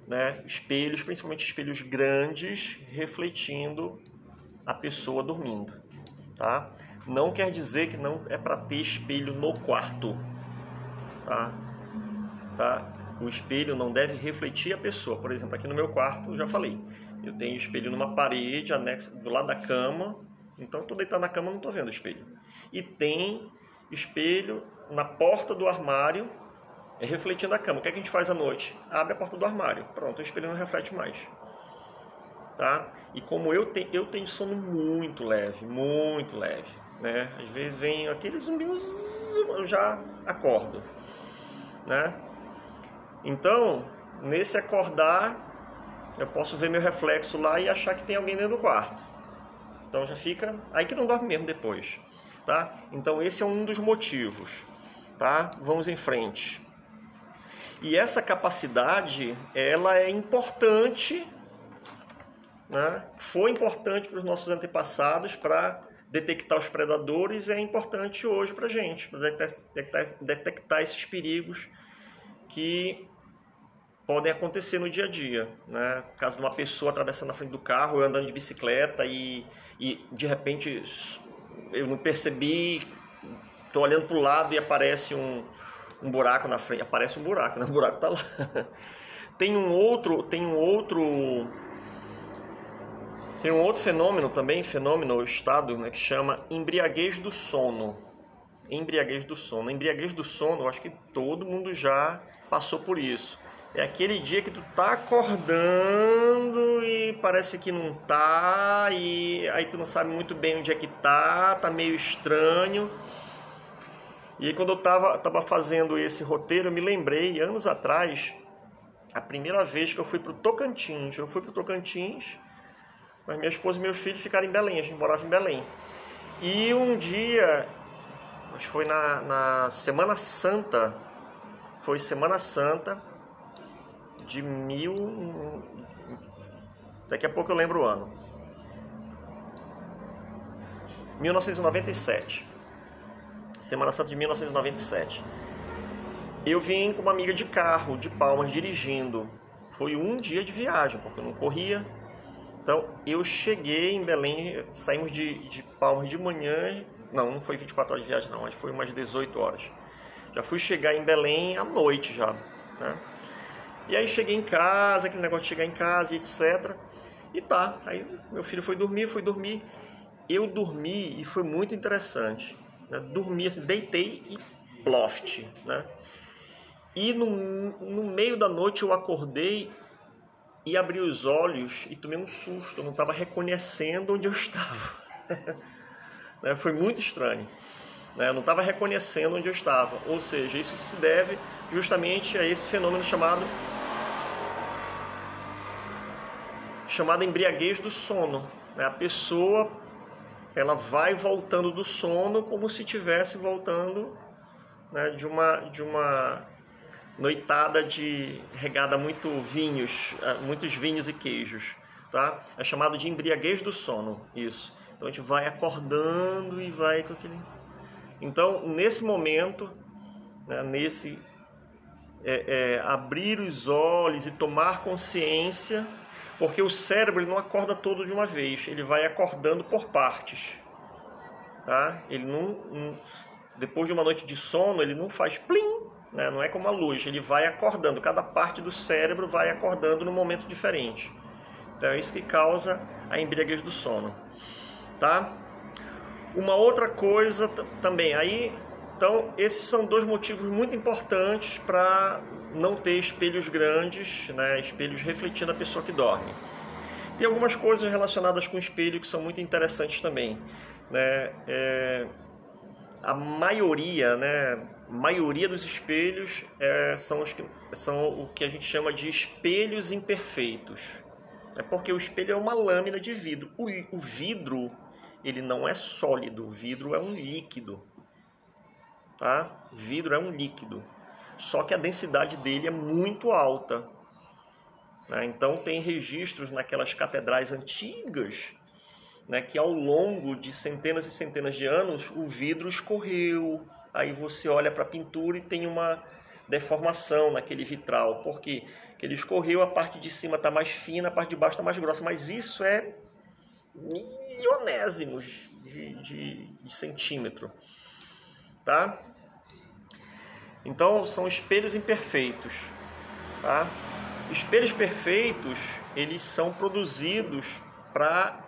né, espelhos, principalmente espelhos grandes, refletindo a pessoa dormindo, tá? Não quer dizer que não é para ter espelho no quarto, tá? O espelho não deve refletir a pessoa. Por exemplo, aqui no meu quarto, eu já falei, eu tenho espelho numa parede anexa do lado da cama, então eu estou deitado na cama, não estou vendo o espelho. E tem espelho na porta do armário, refletindo a cama. O que é que a gente faz à noite? Abre a porta do armário. Pronto, o espelho não reflete mais. Tá? E como eu tenho sono muito leve, né? Às vezes vem aqueles zumbinhos, eu já acordo, né? Então, nesse acordar, eu posso ver meu reflexo lá e achar que tem alguém dentro do quarto. Então já fica... Aí que não dorme mesmo depois, tá? Então esse é um dos motivos, tá? Vamos em frente. E essa capacidade, ela é importante, né? Foi importante para os nossos antepassados para detectar os predadores, e é importante hoje para a gente, para detectar esses perigos que podem acontecer no dia a dia, né? No caso de uma pessoa atravessando a frente do carro, eu andando de bicicleta e de repente eu não percebi, estou olhando para o lado e aparece um buraco na frente. Aparece um buraco, né? O buraco está lá. Tem um outro fenômeno também, estado, né, que chama embriaguez do sono. embriaguez do sono. Embriaguez do sono, eu acho que todo mundo já passou por isso. É aquele dia que tu tá acordando e parece que não tá, e aí tu não sabe muito bem onde é que tá meio estranho. E aí quando eu tava fazendo esse roteiro, eu me lembrei, anos atrás, a primeira vez que eu fui pro Tocantins. Eu fui pro Tocantins, mas minha esposa e meu filho ficaram em Belém, a gente morava em Belém. E um dia, acho que foi na Semana Santa, foi Semana Santa de daqui a pouco eu lembro o ano. 1997. Semana Santa de 1997. Eu vim com uma amiga de carro, de Palmas, dirigindo. Foi um dia de viagem, porque eu não corria. Então, eu cheguei em Belém, saímos de Palmas de manhã. Não foi 24 horas de viagem, não. Acho que foi umas 18 horas. Já fui chegar em Belém à noite já, né? E aí cheguei em casa, aquele negócio de chegar em casa e etc. E tá, aí meu filho foi dormir. Eu dormi e foi muito interessante, né? Dormi assim, deitei e ploft, né? E no meio da noite eu acordei e abri os olhos e tomei um susto, eu não estava reconhecendo onde eu estava. Foi muito estranho. Eu não estava reconhecendo onde eu estava. Ou seja, isso se deve justamente a esse fenômeno chamado embriaguez do sono. A pessoa, ela vai voltando do sono como se estivesse voltando, né, de uma noitada regada a muitos vinhos e queijos, tá? É chamado de embriaguez do sono, isso. Então a gente vai acordando e vai com aquele... Então, nesse momento, né, abrir os olhos e tomar consciência, porque o cérebro ele não acorda todo de uma vez, ele vai acordando por partes, tá? Ele depois de uma noite de sono, ele não faz plim, né? Não é como a luz, ele vai acordando, cada parte do cérebro vai acordando num momento diferente. Então é isso que causa a embriaguez do sono, tá? Uma outra coisa também, então esses são dois motivos muito importantes para não ter espelhos grandes, né, espelhos refletindo a pessoa que dorme. Tem algumas coisas relacionadas com o espelho que são muito interessantes também, né? A maioria dos espelhos são o que a gente chama de espelhos imperfeitos. É porque o espelho é uma lâmina de vidro. O vidro, ele não é sólido, o vidro é um líquido, tá? Vidro é um líquido, só que a densidade dele é muito alta, né? Então tem registros naquelas catedrais antigas, né, que ao longo de centenas e centenas de anos o vidro escorreu, aí você olha para a pintura e tem uma deformação naquele vitral, porque ele escorreu, a parte de cima está mais fina, a parte de baixo está mais grossa, mas isso é milionésimos de centímetro, tá? Então são espelhos imperfeitos, tá? Espelhos perfeitos, eles são produzidos para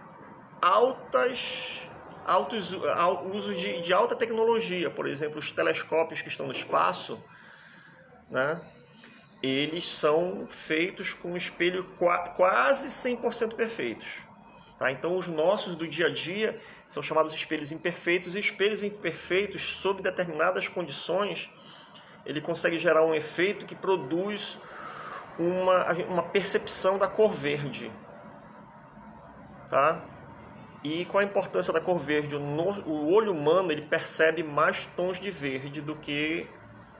usos de alta tecnologia. Por exemplo, os telescópios que estão no espaço, né? Eles são feitos com espelho quase 100% perfeitos. Tá? Então, os nossos do dia a dia são chamados espelhos imperfeitos. E espelhos imperfeitos, sob determinadas condições, ele consegue gerar um efeito que produz uma percepção da cor verde. Tá? E qual a importância da cor verde? O olho humano ele percebe mais tons de verde do que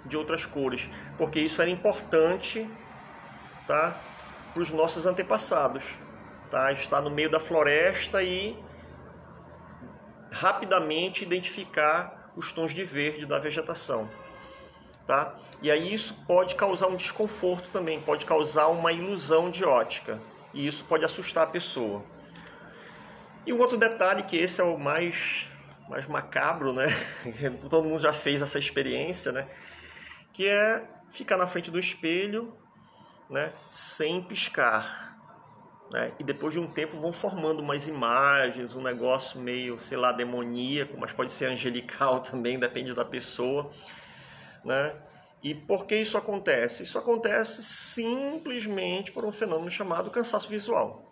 de outras cores, porque isso era importante, tá, para os nossos antepassados, tá? Estar no meio da floresta e rapidamente identificar os tons de verde da vegetação, tá? E aí isso pode causar um desconforto também, pode causar uma ilusão de ótica, e isso pode assustar a pessoa. E um outro detalhe, que esse é o mais macabro, né? Todo mundo já fez essa experiência, né? Que é ficar na frente do espelho, né, sem piscar. né? E depois de um tempo vão formando umas imagens, um negócio meio, sei lá, demoníaco, mas pode ser angelical também, depende da pessoa, né? E por que isso acontece? Isso acontece simplesmente por um fenômeno chamado cansaço visual.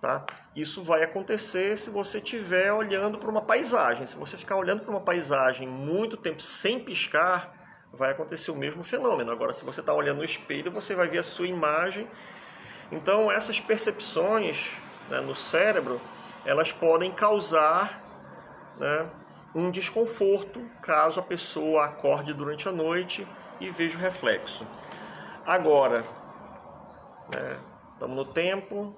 Tá? Isso vai acontecer se você estiver olhando para uma paisagem. Se você ficar olhando para uma paisagem muito tempo sem piscar, vai acontecer o mesmo fenômeno. Agora, se você está olhando no espelho, você vai ver a sua imagem. Então, essas percepções, né, no cérebro, elas podem causar, né, um desconforto caso a pessoa acorde durante a noite e veja o reflexo. Agora, né, estamos no tempo,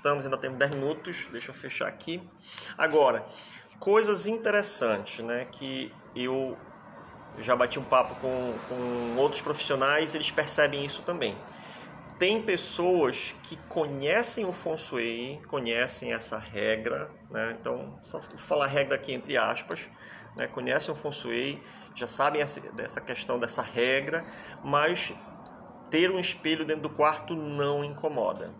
ainda temos 10 minutos, deixa eu fechar aqui. Agora, coisas interessantes, né, que eu já bati um papo com outros profissionais, eles percebem isso também. Tem pessoas que conhecem o Feng Shui, conhecem essa regra, né? Então, só vou falar regra aqui entre aspas, né? Conhecem o Feng Shui, já sabem dessa questão dessa regra, mas ter um espelho dentro do quarto não incomoda,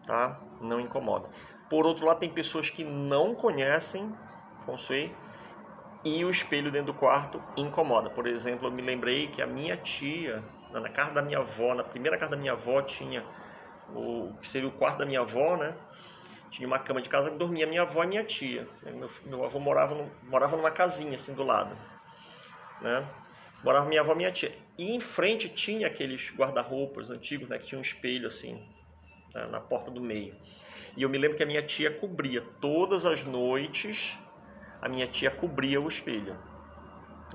tá? Não incomoda. Por outro lado, tem pessoas que não conhecem Feng Shui e o espelho dentro do quarto incomoda. Por exemplo, eu me lembrei que a minha tia, na casa da minha avó, na primeira casa da minha avó, tinha o que seria o quarto da minha avó, né? Tinha uma cama de casa que dormia minha avó e minha tia. Meu avô morava numa casinha assim do lado, né? Morava minha avó e minha tia. E em frente tinha aqueles guarda-roupas antigos, né? Que tinha um espelho assim, né, na porta do meio. E eu me lembro que a minha tia cobria todas as noites. A minha tia cobria o espelho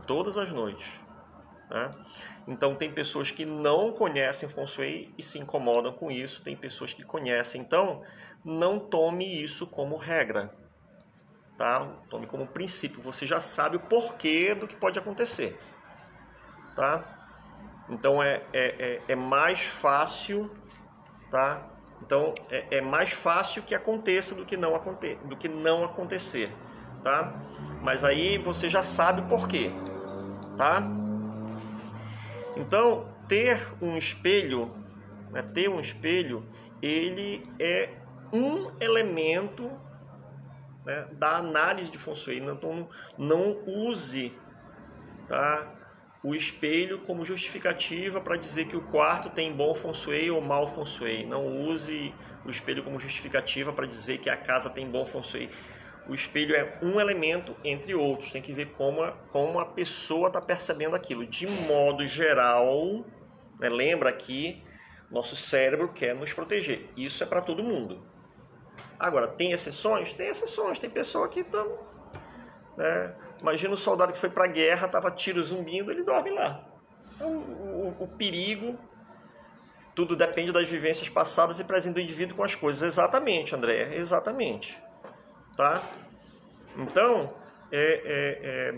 todas as noites, né? Então tem pessoas que não conhecem Feng Shui e se incomodam com isso, tem pessoas que conhecem. Então não tome isso como regra, tá? Tome como princípio, você já sabe o porquê do que pode acontecer, tá? Então é mais fácil, tá? Então é mais fácil que aconteça do que não acontecer, tá? Mas aí você já sabe o porquê, tá? Então, ter um espelho, né, ele é um elemento, né, da análise de Feng Shui. Então, não use, tá, o espelho como justificativa para dizer que o quarto tem bom Feng Shui ou mau Feng Shui. Não use o espelho como justificativa para dizer que a casa tem bom Feng Shui. O espelho é um elemento entre outros, tem que ver como a pessoa está percebendo aquilo. De modo geral, né, lembra que nosso cérebro quer nos proteger. Isso é para todo mundo. Agora, tem exceções? Tem exceções. Tem pessoa que tá, né, imagina um soldado que foi para a guerra, estava tiro zumbindo, ele dorme lá. Então, o perigo, tudo depende das vivências passadas e presentes do indivíduo com as coisas. Exatamente, André, exatamente. Tá? Então,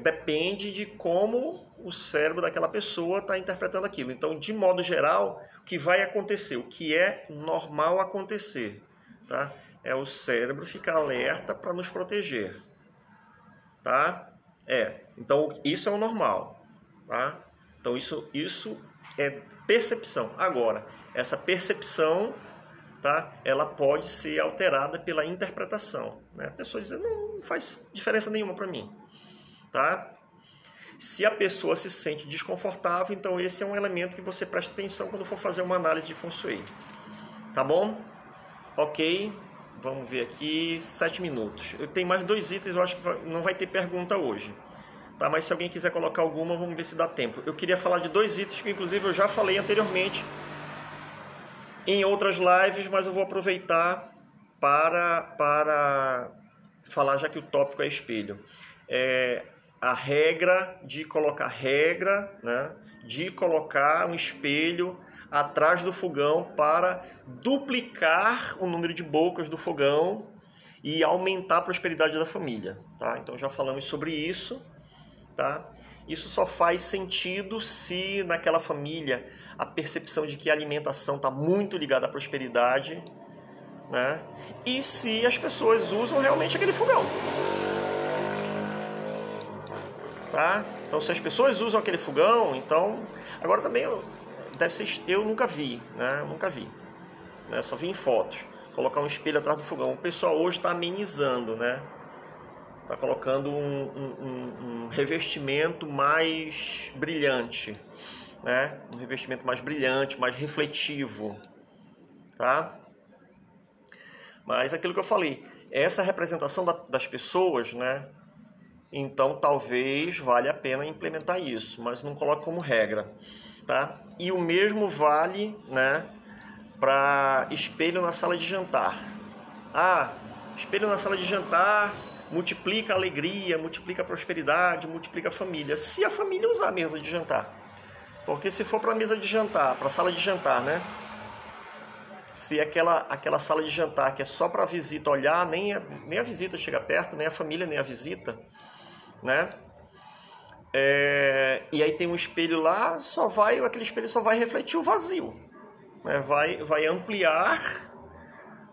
depende de como o cérebro daquela pessoa está interpretando aquilo. Então, de modo geral, o que vai acontecer, o que é normal acontecer, tá? É o cérebro ficar alerta para nos proteger, tá? Então, isso é o normal, tá? Então, isso é percepção. Agora, essa percepção, tá, ela pode ser alterada pela interpretação, né? A pessoa diz, não faz diferença nenhuma para mim, tá? Se a pessoa se sente desconfortável, então esse é um elemento que você presta atenção quando for fazer uma análise de Feng Shui, tá bom? Ok, vamos ver aqui, 7 minutos. Eu tenho mais 2 itens, eu acho que não vai ter pergunta hoje, tá? Mas se alguém quiser colocar alguma, vamos ver se dá tempo. Eu queria falar de 2 itens que inclusive eu já falei anteriormente em outras lives, mas eu vou aproveitar para falar, já que o tópico é espelho. A regra, né, de colocar um espelho atrás do fogão para duplicar o número de bocas do fogão e aumentar a prosperidade da família, tá? Então já falamos sobre isso, tá? Isso só faz sentido se naquela família a percepção de que a alimentação está muito ligada à prosperidade, né? E se as pessoas usam realmente aquele fogão, tá? Então, se as pessoas usam aquele fogão, então... Agora também, eu nunca vi, né? Eu nunca vi. né? Só vi em fotos. Colocar um espelho atrás do fogão. O pessoal hoje está amenizando, né? Está colocando um revestimento mais brilhante, né? Um revestimento mais brilhante, mais refletivo, tá? Mas aquilo que eu falei, essa representação das pessoas, né? Então talvez valha a pena implementar isso, mas não coloque como regra, tá? E o mesmo vale, né, para espelho na sala de jantar. Ah, espelho na sala de jantar multiplica a alegria, multiplica a prosperidade, multiplica a família. Se a família usar a mesa de jantar. Porque se for para a mesa de jantar, para a sala de jantar, né? Se aquela sala de jantar que é só para a visita olhar, nem a visita chega perto, nem a família, nem a visita, né? E aí tem um espelho lá, aquele espelho só vai refletir o vazio, né? Vai ampliar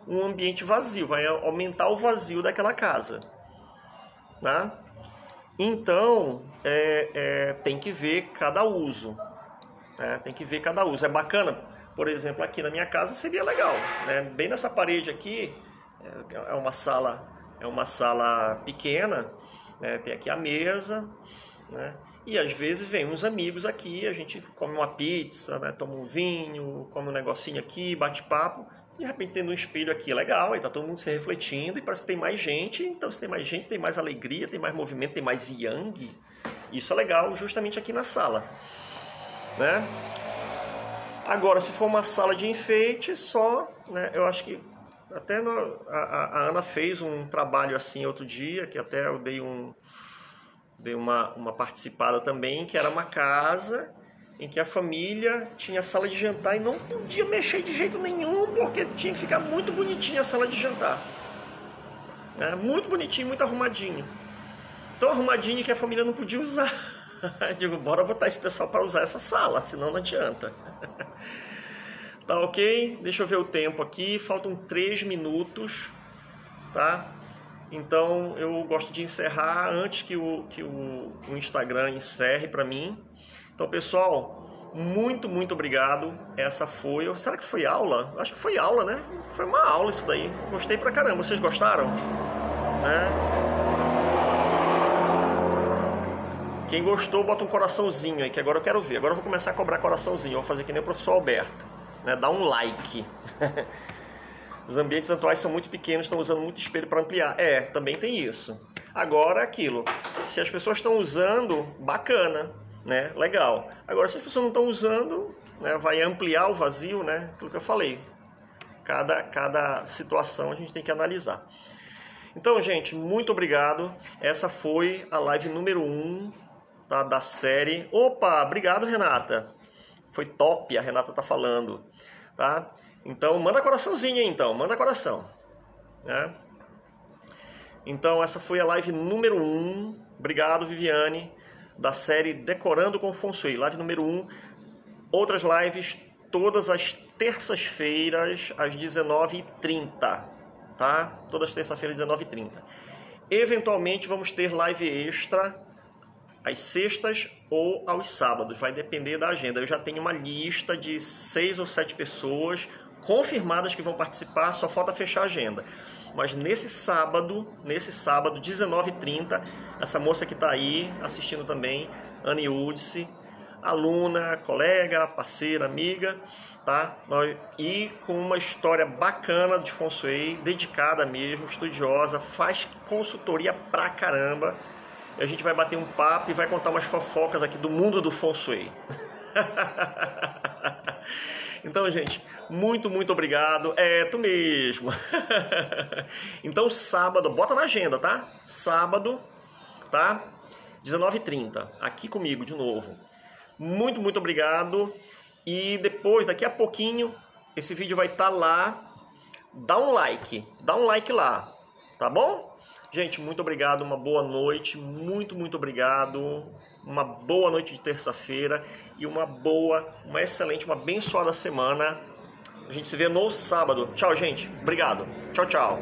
um ambiente vazio, vai aumentar o vazio daquela casa, né? Então tem que ver cada uso, né? Tem que ver cada uso. É bacana, por exemplo, aqui na minha casa seria legal, né? Bem nessa parede aqui é uma sala pequena, né? Tem aqui a mesa, né? E às vezes vem uns amigos aqui, a gente come uma pizza, né? Toma um vinho, come um negocinho aqui, bate papo. De repente tem um espelho aqui legal, aí tá todo mundo se refletindo e parece que tem mais gente. Então se tem mais gente, tem mais alegria, tem mais movimento, tem mais yang. Isso é legal justamente aqui na sala, né? Agora, se for uma sala de enfeite só, né? Eu acho que até a Ana fez um trabalho assim outro dia, que até eu dei uma participada também, que era uma casa em que a família tinha sala de jantar e não podia mexer de jeito nenhum, porque tinha que ficar muito bonitinha a sala de jantar. Muito bonitinho, muito arrumadinho. Tão arrumadinho que a família não podia usar. Eu digo, bora botar esse pessoal para usar essa sala, senão não adianta. Tá ok? Deixa eu ver o tempo aqui, faltam 3 minutos, tá? Então eu gosto de encerrar antes que o Instagram encerre para mim. Então, pessoal, muito obrigado. Essa foi... Será que foi aula? Acho que foi aula, né? Foi uma aula isso daí. Gostei pra caramba. Vocês gostaram? Né? Quem gostou, bota um coraçãozinho aí, que agora eu quero ver. Agora eu vou começar a cobrar coraçãozinho. Eu vou fazer que nem o professor Alberto, né? Dá um like. Os ambientes atuais são muito pequenos, estão usando muito espelho para ampliar. Também tem isso. Agora, aquilo. Se as pessoas estão usando, bacana, né? Legal. Agora, se as pessoas não estão usando, né? Vai ampliar o vazio, né? Aquilo que eu falei. Cada situação a gente tem que analisar. Então, gente, muito obrigado. Essa foi a live número 1, tá, da série. Opa, obrigado, Renata. Foi top, a Renata tá falando, tá? Então, manda coraçãozinho aí, então. Manda coração, né? Então, essa foi a live número 1. Obrigado, Viviane, da série Decorando com Feng Shui. Live número 1. Outras lives todas as terças-feiras, às 19h30, tá? Todas as terças-feiras, às 19h30. Eventualmente, vamos ter live extra às sextas ou aos sábados. Vai depender da agenda. Eu já tenho uma lista de 6 ou 7 pessoas confirmadas que vão participar, só falta fechar a agenda. Mas nesse sábado, 19h30, essa moça que está aí assistindo também, Anne Udice, aluna, colega, parceira, amiga, tá? E com uma história bacana de Feng Shui, dedicada mesmo, estudiosa, faz consultoria pra caramba. E a gente vai bater um papo e vai contar umas fofocas aqui do mundo do Feng Shui. Então, gente, muito obrigado. Tu mesmo. Então, sábado, bota na agenda, tá? Sábado, tá? 19h30, aqui comigo de novo. Muito obrigado. E depois, daqui a pouquinho, esse vídeo vai estar lá. Dá um like lá, tá bom? Gente, muito obrigado, uma boa noite, muito obrigado. Uma boa noite de terça-feira e uma excelente, uma abençoada semana. A gente se vê no sábado. Tchau, gente. Obrigado. Tchau.